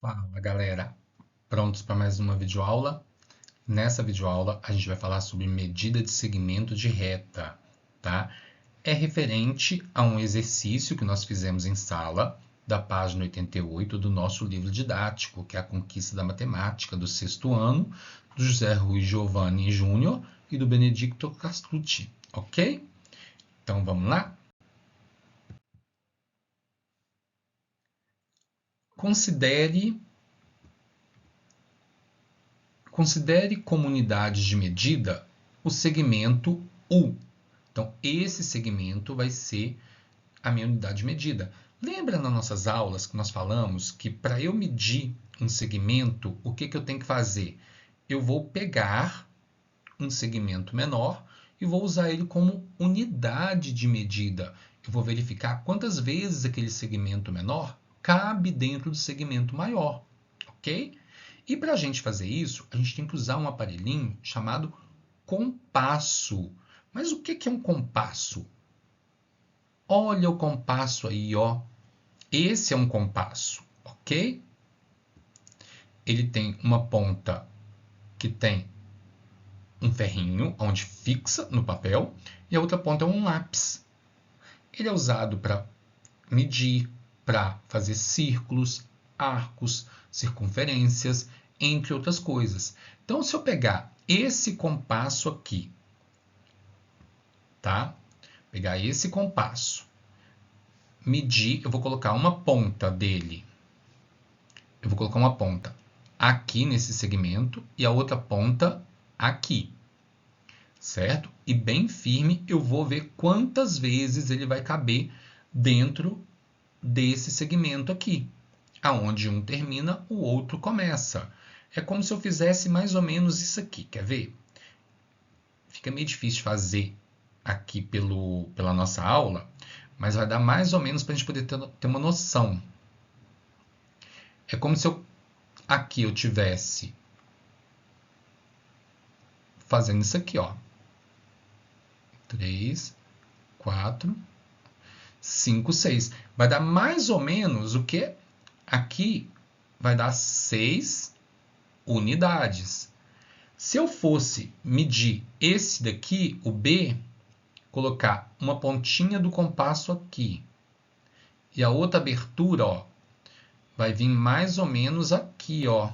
Fala, galera. Prontos para mais uma videoaula? Nessa videoaula, a gente vai falar sobre medida de segmento de reta, tá? É referente a um exercício que nós fizemos em sala, da página 88 do nosso livro didático, que é A Conquista da Matemática, do sexto ano, do José Rui Giovanni Júnior e do Benedicto Castrucci, ok? Então, vamos lá? Considere como unidade de medida o segmento U. Então, esse segmento vai ser a minha unidade de medida. Lembra nas nossas aulas que nós falamos que para eu medir um segmento, o que eu tenho que fazer? Eu vou pegar um segmento menor e vou usar ele como unidade de medida. Eu vou verificar quantas vezes aquele segmento menor cabe dentro do segmento maior, ok? E para a gente fazer isso, a gente tem que usar um aparelhinho chamado compasso. Mas o que é um compasso? Olha o compasso aí, ó. Esse é um compasso, ok? Ele tem uma ponta que tem um ferrinho onde fixa no papel e a outra ponta é um lápis. Ele é usado para medir, para fazer círculos, arcos, circunferências, entre outras coisas. Então, se eu pegar esse compasso aqui, tá? Pegar esse compasso, medir, eu vou colocar uma ponta dele. Eu vou colocar uma ponta aqui nesse segmento e a outra ponta aqui, certo? E bem firme, eu vou ver quantas vezes ele vai caber dentro desse segmento aqui. Aonde um termina, o outro começa. É como se eu fizesse mais ou menos isso aqui, quer ver? Fica meio difícil fazer aqui pela nossa aula, mas vai dar mais ou menos para a gente poder ter uma noção. É como se aqui eu tivesse fazendo isso aqui, ó. 3, 4, 5, 6. Vai dar mais ou menos o que? Aqui vai dar 6 unidades. Se eu fosse medir esse daqui, o B, colocar uma pontinha do compasso aqui e a outra abertura, ó, vai vir mais ou menos aqui, ó.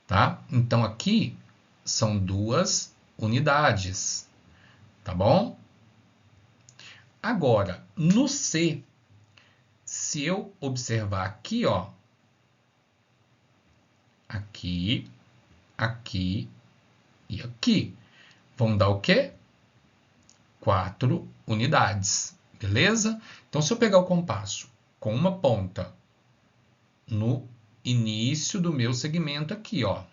Tá? Então aqui são 2 unidades, tá bom? Agora, no C, se eu observar aqui, ó, aqui, aqui e aqui, vão dar o quê? 4 unidades, beleza? Então, se eu pegar o compasso com uma ponta no início do meu segmento aqui, ó,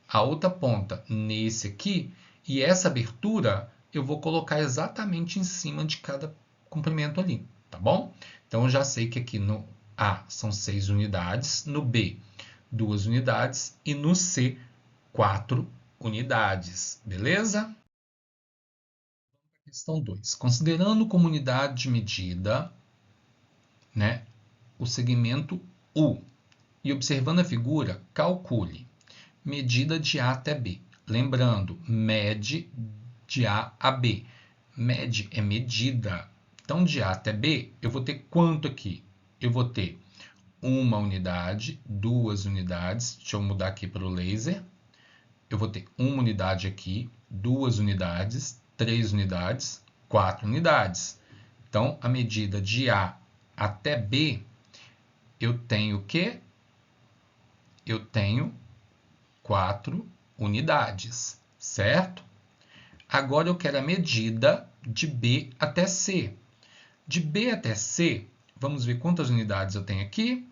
a outra ponta nesse aqui, e essa abertura eu vou colocar exatamente em cima de cada comprimento ali, tá bom? Então, eu já sei que aqui no A são 6 unidades, no B 2 unidades e no C 4 unidades, beleza? Questão 2. Considerando como unidade de medida, né, o segmento U e observando a figura, calcule medida de A até B. Lembrando, mede de A a B. Mede é medida. Então, de A até B, eu vou ter quanto aqui? Eu vou ter uma unidade, 2 unidades. Deixa eu mudar aqui para o laser. Eu vou ter uma unidade aqui, 2 unidades, 3 unidades, 4 unidades. Então, a medida de A até B, eu tenho o quê? Eu tenho 4 unidades, certo? Agora eu quero a medida de B até C. De B até C, vamos ver quantas unidades eu tenho aqui.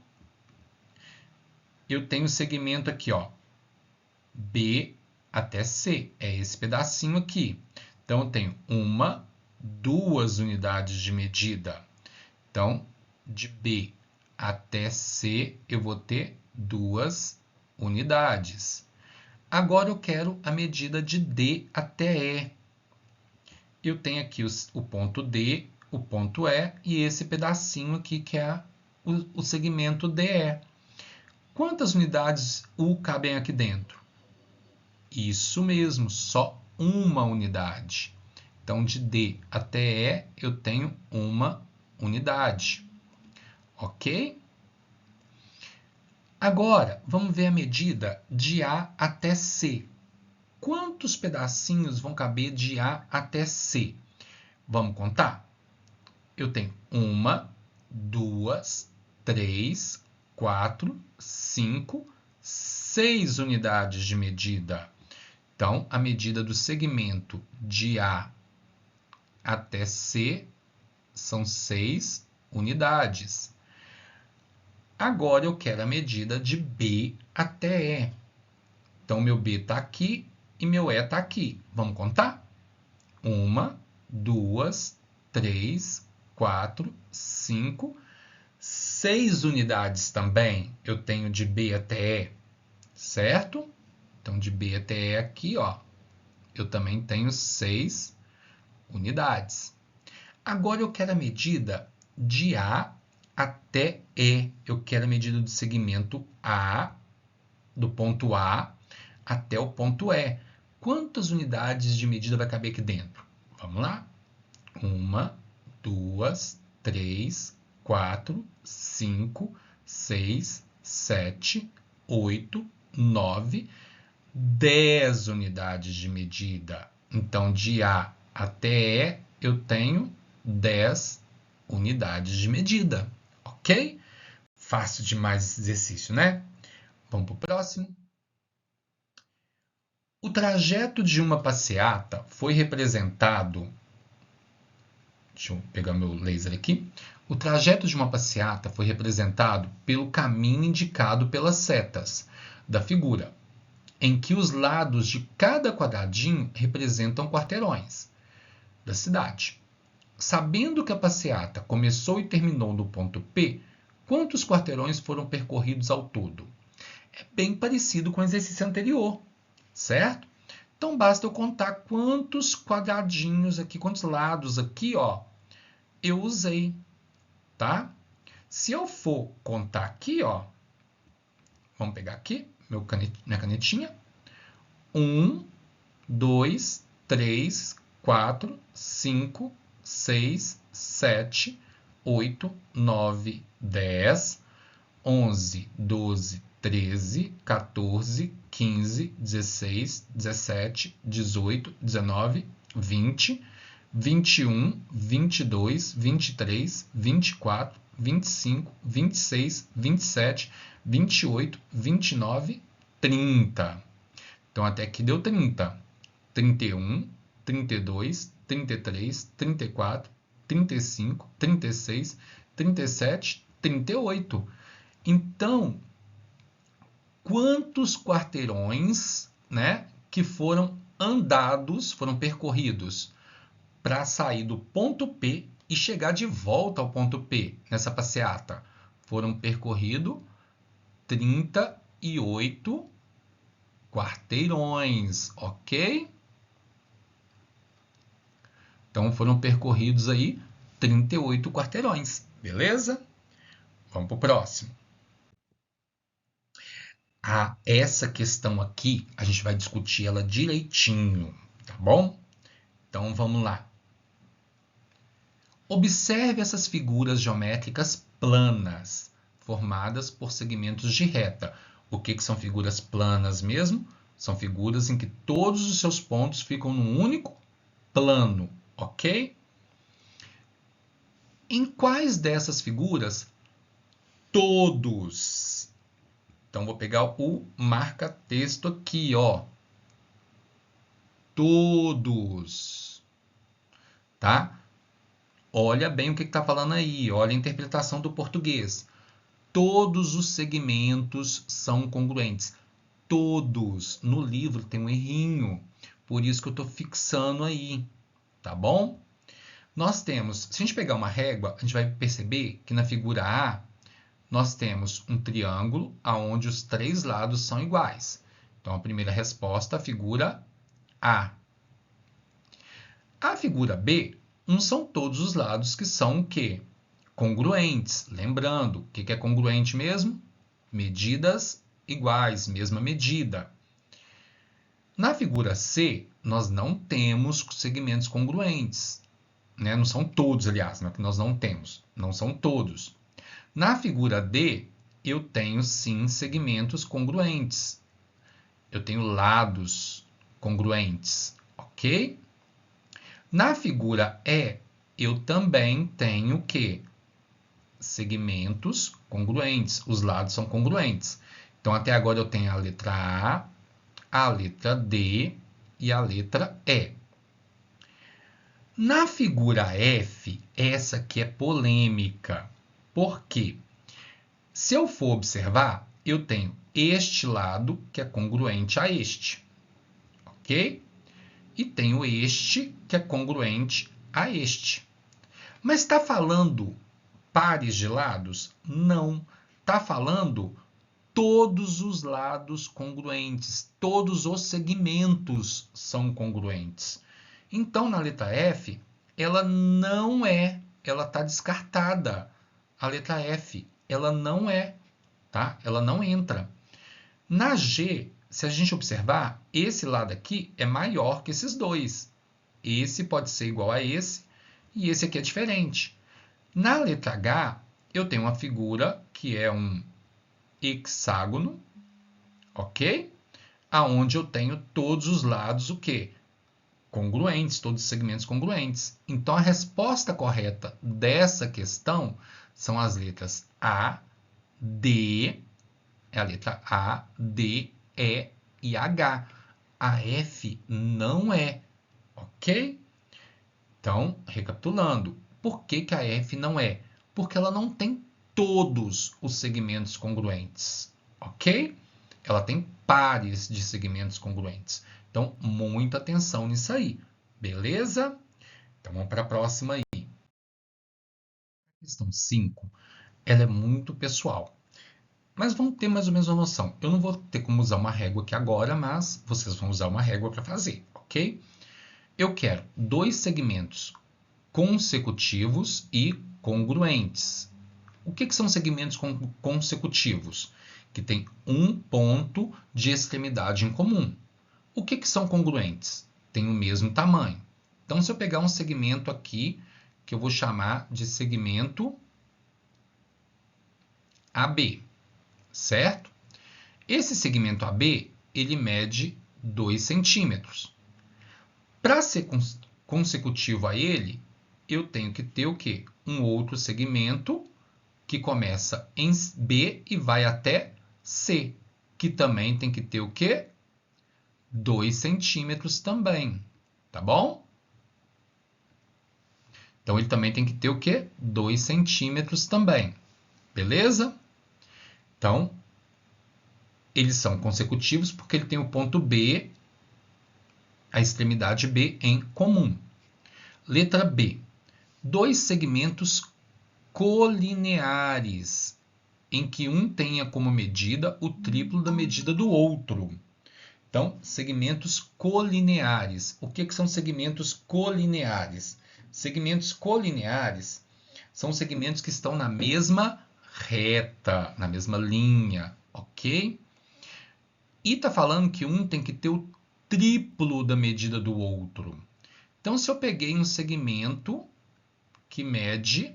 Eu tenho o segmento aqui, ó, B até C, é esse pedacinho aqui. Então, eu tenho 1, 2 unidades de medida. Então, de B até C, eu vou ter 2 unidades. Agora eu quero a medida de D até E. Eu tenho aqui o ponto D, o ponto E e esse pedacinho aqui que é o segmento DE. Quantas unidades U cabem aqui dentro? Isso mesmo, só uma unidade. Então, de D até E, eu tenho uma unidade. Ok? Agora, vamos ver a medida de A até C. Quantos pedacinhos vão caber de A até C? Vamos contar? Eu tenho 1, 2, 3, 4, 5, 6 unidades de medida. Então, a medida do segmento de A até C são 6 unidades. Agora eu quero a medida de B até E. Então, meu B está aqui e meu E está aqui. Vamos contar? 1, 2, 3, 4, 5, 6 unidades também eu tenho de B até E, certo? Então, de B até E aqui, ó, eu também tenho 6 unidades. Agora eu quero a medida de A até E. Eu quero a medida do segmento A, do ponto A até o ponto E. Quantas unidades de medida vai caber aqui dentro? Vamos lá? 1, 2, 3, 4, 5, 6, 7, 8, 9, 10 unidades de medida. Então, de A até E, eu tenho 10 unidades de medida. Ok? Fácil demais esse exercício, né? Vamos para o próximo. O trajeto de uma passeata foi representado. Deixa eu pegar meu laser aqui. O trajeto de uma passeata foi representado pelo caminho indicado pelas setas da figura, em que os lados de cada quadradinho representam quarteirões da cidade. Sabendo que a passeata começou e terminou no ponto P, quantos quarteirões foram percorridos ao todo? É bem parecido com o exercício anterior, certo? Então basta eu contar quantos quadradinhos aqui, quantos lados aqui, ó, eu usei, tá? Se eu for contar aqui, ó, vamos pegar aqui minha canetinha. 1, 2, 3, 4, 5, 6, 7, 8, 9, 10, 11, 12, 13, 14, 15, 16, 17, 18, 19, 20, 21, 22, 23, 24, 25, 26, 27, 28, 29, 30. Então, até aqui deu 30. 31, 32, 33, 34, 35, 36, 37, 38. Então, quantos quarteirões, né, que foram andados, foram percorridos para sair do ponto P e chegar de volta ao ponto P nessa passeata? Foram percorridos 38 quarteirões, ok? Então foram percorridos aí 38 quarteirões, beleza? Vamos para o próximo. Essa questão aqui, a gente vai discutir ela direitinho, tá bom? Então vamos lá. Observe essas figuras geométricas planas, formadas por segmentos de reta. O que são figuras planas mesmo? São figuras em que todos os seus pontos ficam num único plano, ok? Em quais dessas figuras? Todos. Então, vou pegar o marca-texto aqui, ó. Todos. Tá? Olha bem o que está falando aí. Olha a interpretação do português. Todos os segmentos são congruentes. Todos. No livro tem um errinho. Por isso que eu estou fixando aí. Tá bom? Nós temos, se a gente pegar uma régua, a gente vai perceber que na figura A, nós temos um triângulo onde os 3 lados são iguais. Então, a primeira resposta, a figura A. A figura B, não são todos os lados que são o quê? congruentes. Lembrando, o que é congruente mesmo? Medidas iguais, mesma medida. Na figura C, nós não temos segmentos congruentes. Né? Não são todos, aliás, não é que nós não temos. Não são todos. Na figura D, eu tenho sim segmentos congruentes. Eu tenho lados congruentes, ok? Na figura E, eu também tenho o quê? Segmentos congruentes. Os lados são congruentes. Então, até agora eu tenho a letra A letra D e a letra E. Na figura F, essa aqui é polêmica. Por quê? Se eu for observar, eu tenho este lado que é congruente a este, ok? E tenho este que é congruente a este. Mas está falando pares de lados? Não. Está falando todos os lados congruentes, todos os segmentos são congruentes. Então, na letra F, ela não é, ela está descartada. A letra F, ela não é, tá? Ela não entra. Na G, se a gente observar, esse lado aqui é maior que esses dois. Esse pode ser igual a esse e esse aqui é diferente. Na letra H, eu tenho uma figura que é um hexágono, ok? Aonde eu tenho todos os lados o quê? Congruentes, todos os segmentos congruentes. Então, a resposta correta dessa questão são as letras A, D, é a letra A, D, E e H. A F não é, ok? Então, recapitulando, por que a F não é? Porque ela não tem todos os segmentos congruentes, ok? Ela tem pares de segmentos congruentes. Então, muita atenção nisso aí, beleza? Então, vamos para a próxima aí. A questão 5, ela é muito pessoal. Mas vamos ter mais ou menos uma noção. Eu não vou ter como usar uma régua aqui agora, mas vocês vão usar uma régua para fazer, ok? Eu quero dois segmentos consecutivos e congruentes. O que são segmentos consecutivos? Que tem um ponto de extremidade em comum. O que são congruentes? Tem o mesmo tamanho. Então, se eu pegar um segmento aqui, que eu vou chamar de segmento AB, certo? Esse segmento AB, ele mede 2 centímetros. Para ser consecutivo a ele, eu tenho que ter o quê? Um outro segmento que começa em B e vai até C, que também tem que ter o quê? 2 centímetros também, tá bom? Então, ele também tem que ter o quê? 2 centímetros também, beleza? Então, eles são consecutivos porque ele tem o ponto B, a extremidade B em comum. Letra B. Dois segmentos colineares, em que um tenha como medida o triplo da medida do outro. Então, segmentos colineares. O que são segmentos colineares? Segmentos colineares são segmentos que estão na mesma reta, na mesma linha, ok? E está falando que um tem que ter o triplo da medida do outro. Então, se eu peguei um segmento que mede,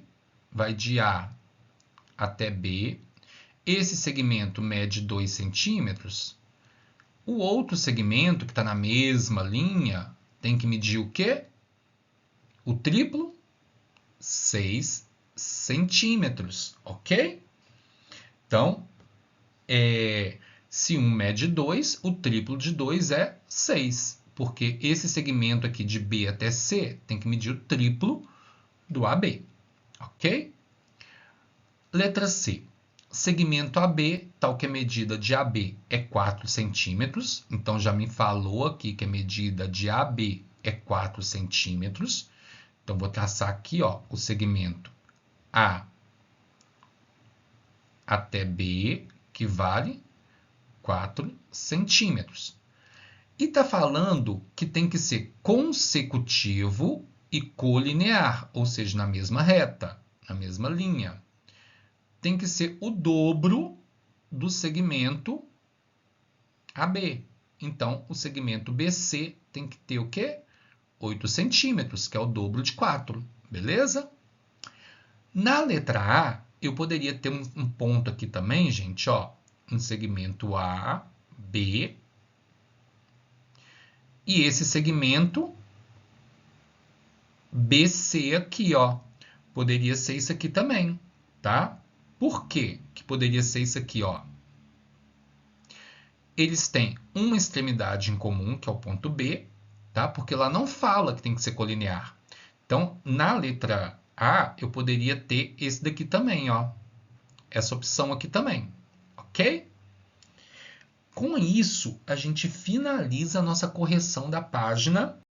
vai de A até B, esse segmento mede 2 centímetros, o outro segmento, que está na mesma linha, tem que medir o quê? O triplo, 6 centímetros, ok? Então, se um mede 2, o triplo de 2 é 6, porque esse segmento aqui de B até C tem que medir o triplo do AB, ok? Letra C. Segmento AB, tal que a medida de AB é 4 centímetros. Então, já me falou aqui que a medida de AB é 4 centímetros. Então, vou traçar aqui o segmento A até B, que vale 4 centímetros. E está falando que tem que ser consecutivo e colinear, ou seja, na mesma reta. a mesma linha. Tem que ser o dobro do segmento AB. Então, o segmento BC tem que ter o quê? 8 centímetros, que é o dobro de 4. Beleza? Na letra A, eu poderia ter um ponto aqui também, gente, ó, um segmento A, B, e esse segmento BC aqui, ó, poderia ser isso aqui também, tá? Por quê que poderia ser isso aqui, ó? Eles têm uma extremidade em comum, que é o ponto B, tá? Porque lá não fala que tem que ser colinear. Então, na letra A, eu poderia ter esse daqui também, ó. Essa opção aqui também, ok? Com isso, a gente finaliza a nossa correção da página